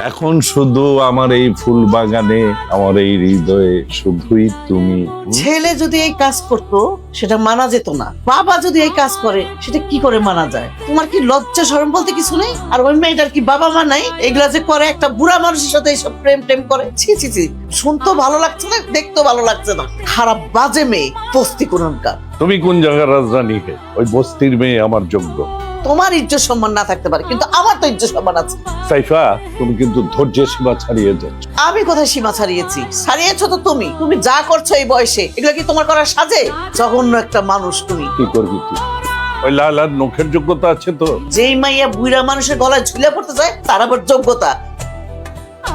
এখন শুধু আমার এই ফুল বাগানে, আমার এই হৃদয়ে শুধুই তুমি। ছেলে যদি এই কাজ করতো সেটা মানা যেত না, বাবা যদি এই কাজ করে সেটা কি করে মানা যায়? তোমার কি লজ্জা শরম বলতে কিছু নেই? আর ওই মেয়েটার কি বাবা মা নাই? এগুলা যে করে একটা বুড়া মানুষের সাথে এইসব প্রেম টেম করে, ছি ছি ছি, শুনতেও ভালো লাগছে না, দেখতেও ভালো লাগছে না। খারাপ বাজে মেয়ে, বস্তি কোনকার। তুমি কোন জায়গার রাজধানী হে? ওই বস্তির মেয়ে আমার যোগ্য। তোমার ইজ্জত সম্মান না থাকতে পারে, কিন্তু আমার তো ইজ্জত সম্মান আছে। সাইফা, তুমি কিন্তু ধৈর্যের সীমা ছাড়িয়ে যাচ্ছ। আমি কোথায় সীমা ছাড়িয়েছি? ছাড়িয়েছো তো তুমি। তুমি যা করছো এই বয়সে, এগুলো কি তোমার করার সাজে? জঘন্য একটা মানুষ তুমি। কি করবি তুই? ওই লাল আর নখের যোগ্যতা আছে তো? যেই মাইয়া বুড়া মানুষের গলায় ঝুলে পড়তে যায় তার আবার যোগ্যতা,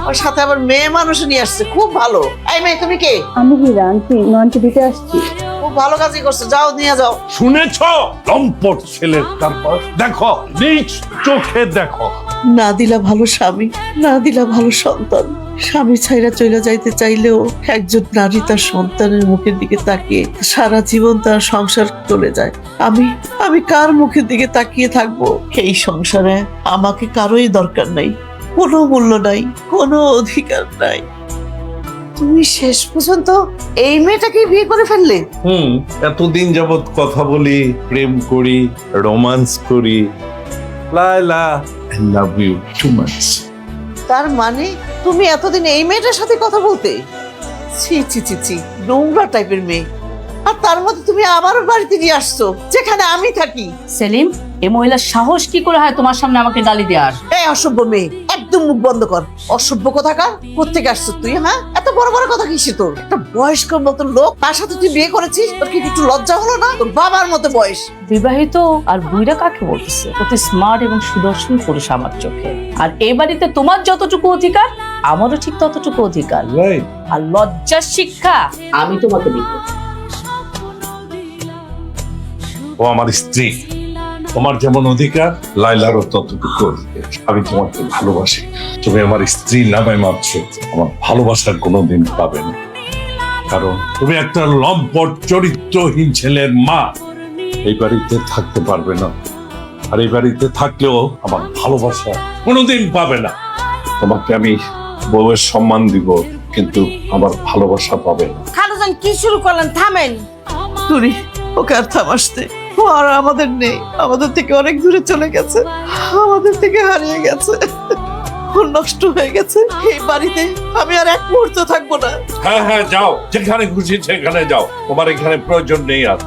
ওর সাথে আবার মেয়ে মানুষ নিয়ে আসছে, খুব ভালো। এই মেয়ে, তুমি কে? আমি হীরা আন্টি, নয়নকে দিতে আসছি। খুব ভালো কাজই করছো, যাও নিয়ে যাও। শুনেছ? লম্পট ছেলে। তারপর দেখো, নিজ চোখে দেখো। না দিলা ভালো স্বামী, না দিলা ভালো সন্তান। স্বামী ছাইরা চলে যাইতে চাইলেও একজন নারী তার সন্তানের মুখের দিকে তাকিয়ে সারা জীবন তার সংসার চলে যায়। আমি কার মুখের দিকে তাকিয়ে থাকবো? এই সংসারে আমাকে কারোই দরকার নাই, কোনো মূল্য নাই, কোনো অধিকার নাই। তুমি শেষ পর্যন্ত এই মেয়েটাকে বিয়ে করে ফেললে? এতদিন যাবত কথা বলি, প্রেম করি, রোমান্স করি। Laila, I love you too much. তার মানে তুমি এতদিন এই মেয়েটার সাথে কথা বলতে? ছি ছি ছি ছি, নোংরা টাইপের মেয়ে। আর তার মধ্যে তুমি আবারও বাড়িতে নিয়ে আসছো যেখানে আমি থাকি। সেলিম, এই মহিলার সাহস কি করে হয় তোমার সামনে আমাকে গালি দেওয়ার? এই অসভ্য মেয়ে, একদম মুখ বন্ধ কর। অসভ্য কোথাকার, কোত্থেকে আসছো তুই? হ্যাঁ, এত বড় বড় কথা কিসে তোর? একটা বয়স্ক মতো লোক, তার সাথে তুই বিয়ে করেছিস, তোর কি একটু লজ্জা হলো না? তোর বাবার মতো বয়স। বিবাহিত আর বুইরা কাকে বলতেছে? অতি স্মার্ট এবং সুদর্শন পুরুষ আমার চোখে। আর এই বাড়িতে তোমার যতটুকু অধিকার, আমারও ঠিক ততটুকু অধিকার। আর লজ্জার শিক্ষা আমি তোমাকে দিব। ও আমার স্ত্রী, তোমার যেমন অধিকার, লাইলারও ততটুকু অধিকার। আমি তোমাকে ভালোবাসি। তুমি আমার স্ত্রী নামে মাত্র আমার ভালোবাসার কোনোদিন পাবে না, কারণ তুমি একটা লম্পট চরিত্রহীন ছেলের মা। এই বাড়িতে থাকতে পারবে না, আর এই বাড়িতে থাকলেও আমার ভালোবাসা কোনোদিন পাবে না। তোমাকে আমি বউয়ের সম্মান দিব, কিন্তু আমার ভালোবাসা পাবে না। খালুজান কি শুরু করলেন? থামেন। তুই ওকে আর থামাসতে, ও আর আমাদের নেই, আমাদের থেকে অনেক দূরে চলে গেছে, আমাদের থেকে হারিয়ে গেছে, ও নষ্ট হয়ে গেছে। এই বাড়িতে আমি আর এক মুহূর্ত থাকবো না। হ্যাঁ হ্যাঁ, যাও, যেখানে খুশি সেখানে যাও, তোমার এখানে প্রয়োজন নেই আর।